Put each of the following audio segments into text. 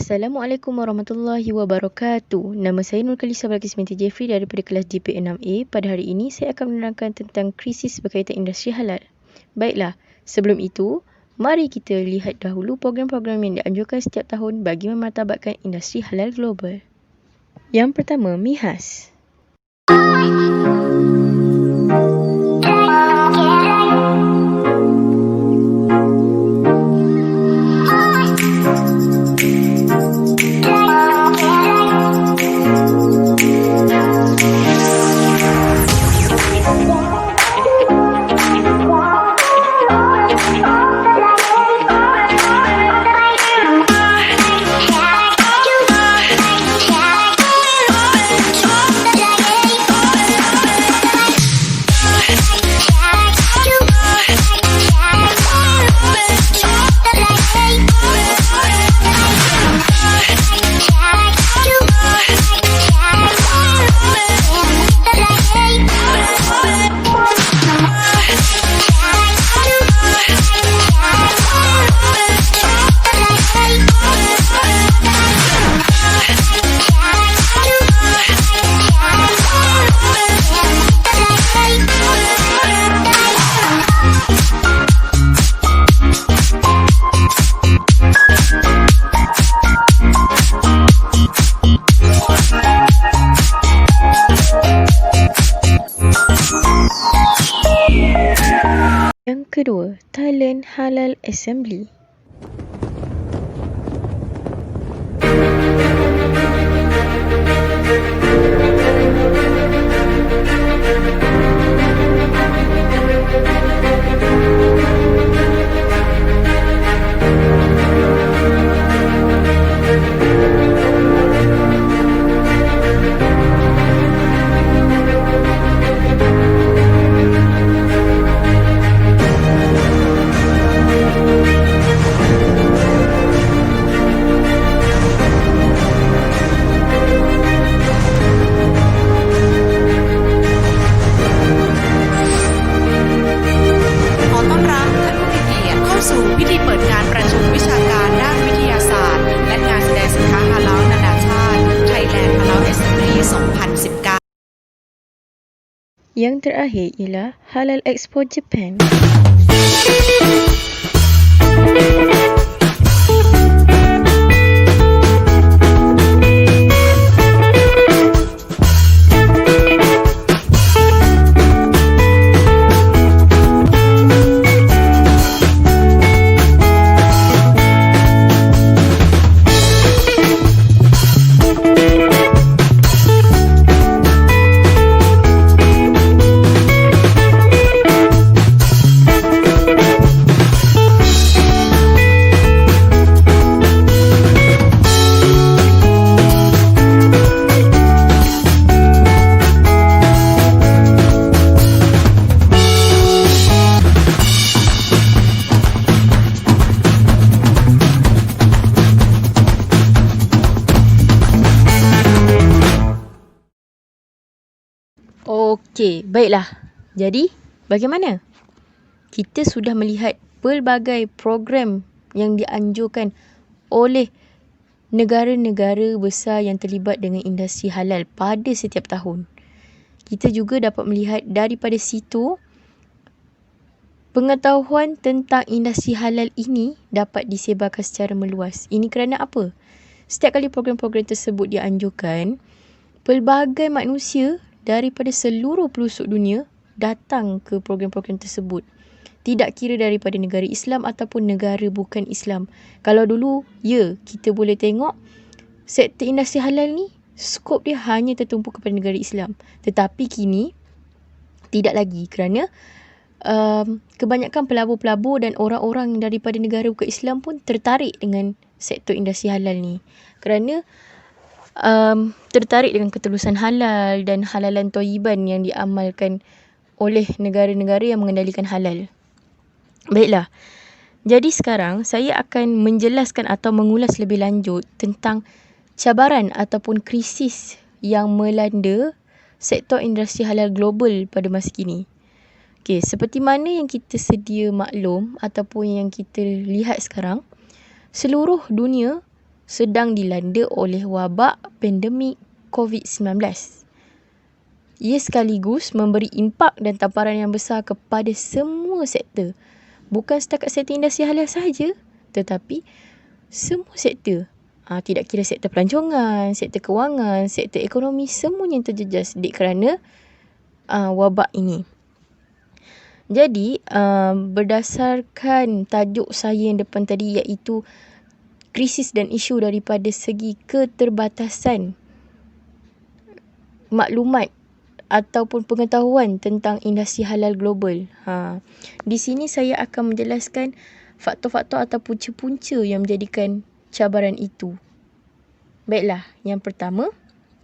Assalamualaikum warahmatullahi wabarakatuh. Nama saya Nurkalisa Balkis binti Jeffrey daripada kelas GP6A. Pada hari ini, saya akan menerangkan tentang krisis berkaitan industri halal. Baiklah, sebelum itu, mari kita lihat dahulu program-program yang dianjurkan setiap tahun bagi memartabatkan industri halal global. Yang pertama, MIHAS. Yang kedua, Thailand Halal Assembly. Yang terakhir ialah Halal Expo Japan. Okey, baiklah. Jadi, bagaimana? Kita sudah melihat pelbagai program yang dianjurkan oleh negara-negara besar yang terlibat dengan industri halal pada setiap tahun. Kita juga dapat melihat daripada situ, pengetahuan tentang industri halal ini dapat disebarkan secara meluas. Ini kerana apa? Setiap kali program-program tersebut dianjurkan, pelbagai manusia daripada seluruh pelosok dunia datang ke program-program tersebut. Tidak kira daripada negara Islam ataupun negara bukan Islam. Kalau dulu, kita boleh tengok sektor industri halal ni, skop dia hanya tertumpu kepada negara Islam. Tetapi kini, tidak lagi kerana kebanyakan pelabur-pelabur dan orang-orang daripada negara bukan Islam pun tertarik dengan sektor industri halal ni. Kerana tertarik dengan ketulusan halal dan halalan thayyiban yang diamalkan oleh negara-negara yang mengendalikan halal. Baiklah, jadi sekarang saya akan menjelaskan atau mengulas lebih lanjut tentang cabaran ataupun krisis yang melanda sektor industri halal global pada masa kini. Okey, seperti mana yang kita sedia maklum ataupun yang kita lihat sekarang, seluruh dunia sedang dilanda oleh wabak pandemik COVID-19. Ia sekaligus memberi impak dan tamparan yang besar kepada semua sektor. Bukan setakat sektor industri halal sahaja, tetapi semua sektor. Tidak kira sektor pelancongan, sektor kewangan, sektor ekonomi, semuanya yang terjejas kerana wabak ini. Jadi, berdasarkan tajuk saya yang depan tadi, iaitu krisis dan isu daripada segi keterbatasan maklumat ataupun pengetahuan tentang industri halal global. Di sini saya akan menjelaskan faktor-faktor atau punca-punca yang menjadikan cabaran itu. Baiklah, yang pertama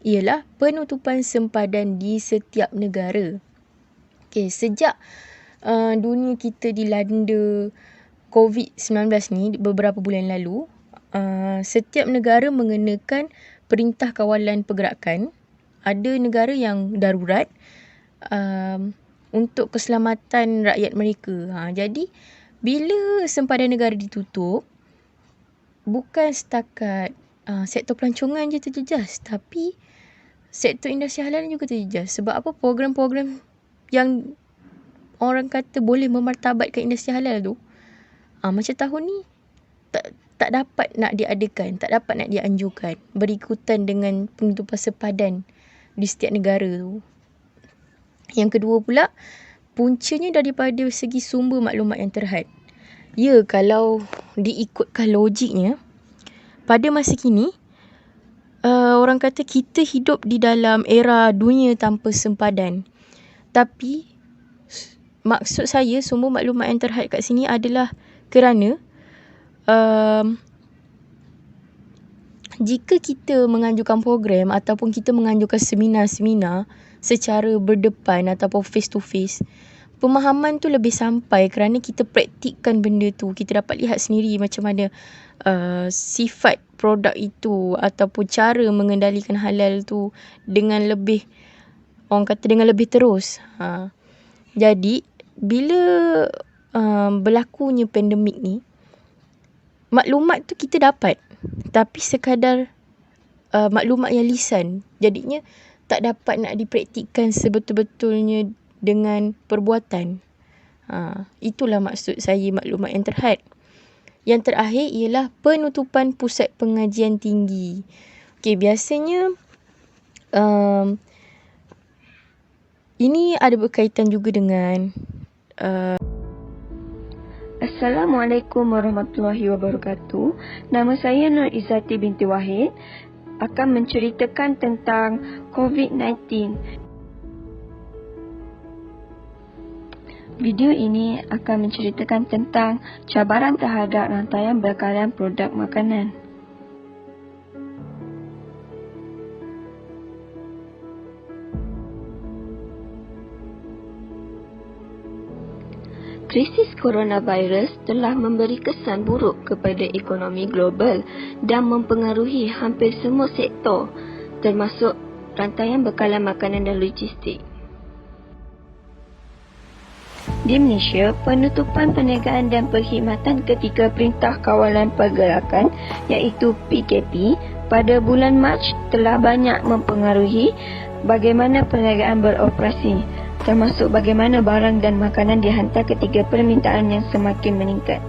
ialah penutupan sempadan di setiap negara. Sejak dunia kita dilanda COVID-19 ni beberapa bulan lalu, setiap negara mengenakan perintah kawalan pergerakan. Ada negara yang darurat untuk keselamatan rakyat mereka. Jadi, bila sempadan negara ditutup, bukan setakat sektor pelancongan je terjejas, tapi sektor industri halal juga terjejas. Sebab apa? Program-program yang orang kata boleh memartabatkan industri halal tu, macam tahun ni tak dapat nak diadakan, tak dapat nak dianjurkan berikutan dengan penutupan sempadan di setiap negara tu. Yang kedua pula, puncanya daripada segi sumber maklumat yang terhad. Ya, kalau diikutkan logiknya, pada masa kini, orang kata kita hidup di dalam era dunia tanpa sempadan. Tapi, maksud saya sumber maklumat yang terhad kat sini adalah kerana jika kita menganjurkan program ataupun kita menganjurkan seminar-seminar secara berdepan ataupun face to face, pemahaman tu lebih sampai kerana kita praktikkan benda tu. Kita dapat lihat sendiri macam mana sifat produk itu ataupun cara mengendalikan halal tu dengan lebih, orang kata dengan lebih terus. Jadi, bila berlakunya pandemik ni, maklumat tu kita dapat, tapi sekadar maklumat yang lisan. Jadinya tak dapat nak dipraktikkan sebetul-betulnya dengan perbuatan. Itulah maksud saya maklumat yang terhad. Yang terakhir ialah penutupan pusat pengajian tinggi. Biasanya ini ada berkaitan juga dengan Assalamualaikum warahmatullahi wabarakatuh. Nama saya Nur Izzati binti Wahid, akan menceritakan tentang COVID-19. Video ini akan menceritakan tentang cabaran terhadap rantaian bekalan produk makanan. Krisis coronavirus telah memberi kesan buruk kepada ekonomi global dan mempengaruhi hampir semua sektor, termasuk rantaian bekalan makanan dan logistik. Di Malaysia, penutupan perniagaan dan perkhidmatan ketika Perintah Kawalan Pergerakan iaitu PKP pada bulan Mac telah banyak mempengaruhi bagaimana perniagaan beroperasi, termasuk bagaimana barang dan makanan dihantar ketika permintaan yang semakin meningkat.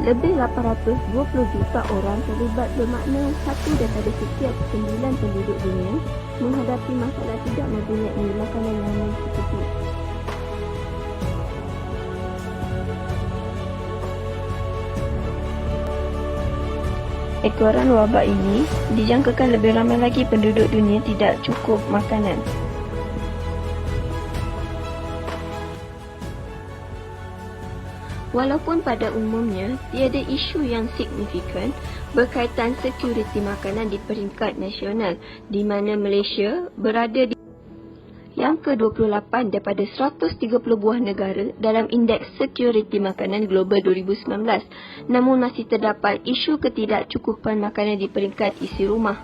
Lebih 820 juta orang terlibat, bermakna 1 daripada setiap 9 penduduk dunia menghadapi masalah tidak mempunyai makanan yang mencukupi. Ekoran wabak ini dijangkakan lebih ramai lagi penduduk dunia tidak cukup makanan. Walaupun pada umumnya tiada isu yang signifikan berkaitan sekuriti makanan di peringkat nasional, di mana Malaysia berada di yang ke-28 daripada 130 buah negara dalam Indeks Sekuriti Makanan Global 2019, namun masih terdapat isu ketidakcukupan makanan di peringkat isi rumah.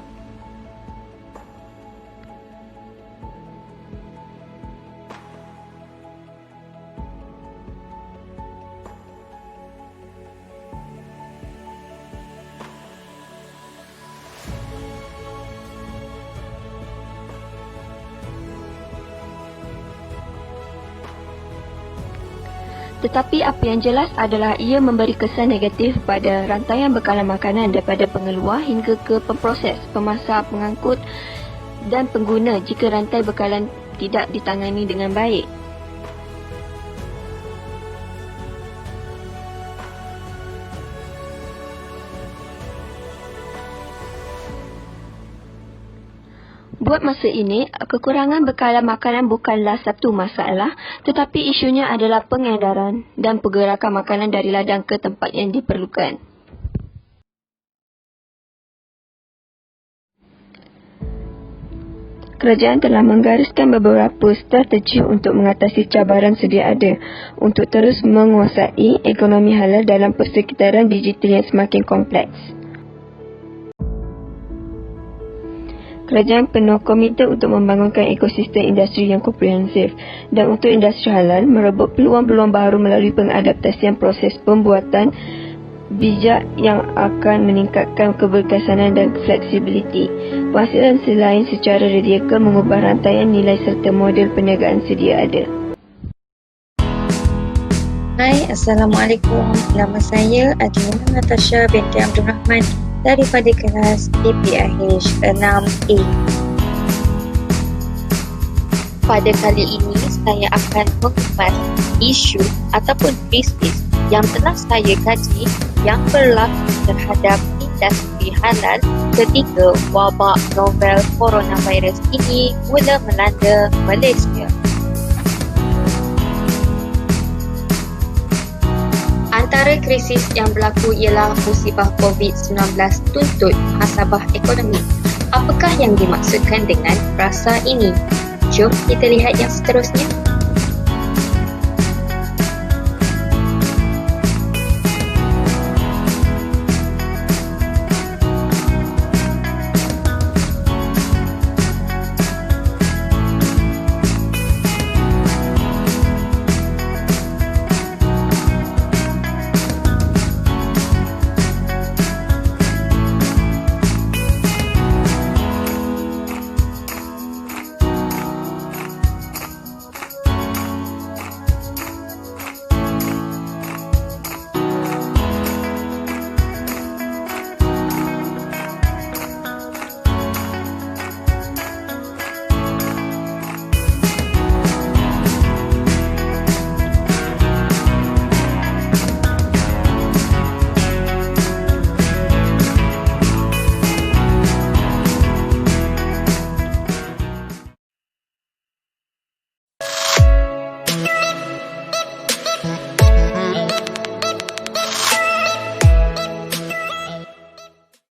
Tetapi apa yang jelas adalah ia memberi kesan negatif pada rantaian bekalan makanan daripada pengeluar hingga ke pemproses, pemasar, pengangkut dan pengguna jika rantai bekalan tidak ditangani dengan baik. Buat masa ini, kekurangan bekalan makanan bukanlah satu masalah, tetapi isunya adalah pengedaran dan pergerakan makanan dari ladang ke tempat yang diperlukan. Kerajaan telah menggariskan beberapa strategi untuk mengatasi cabaran sedia ada untuk terus menguasai ekonomi halal dalam persekitaran digital yang semakin kompleks. Kerajaan penuh komite untuk membangunkan ekosistem industri yang komprehensif dan untuk industri halal merebut peluang-peluang baru melalui pengadaptasian proses pembuatan bijak yang akan meningkatkan keberkesanan dan fleksibiliti. Penghasilan selain secara radical mengubah rantaian nilai serta model perniagaan sedia ada. Hai, Assalamualaikum. Nama saya Adina Natasha binti Abdul Rahman daripada kelas DPIH 6A. Pada kali ini, saya akan mengupas isu ataupun krisis yang telah saya kaji yang berlaku terhadap industri halal ketika wabak novel coronavirus ini mula melanda Malaysia. Antara krisis yang berlaku ialah musibah COVID-19 tuntut muhasabah ekonomi. Apakah yang dimaksudkan dengan frasa ini? Jom kita lihat yang seterusnya.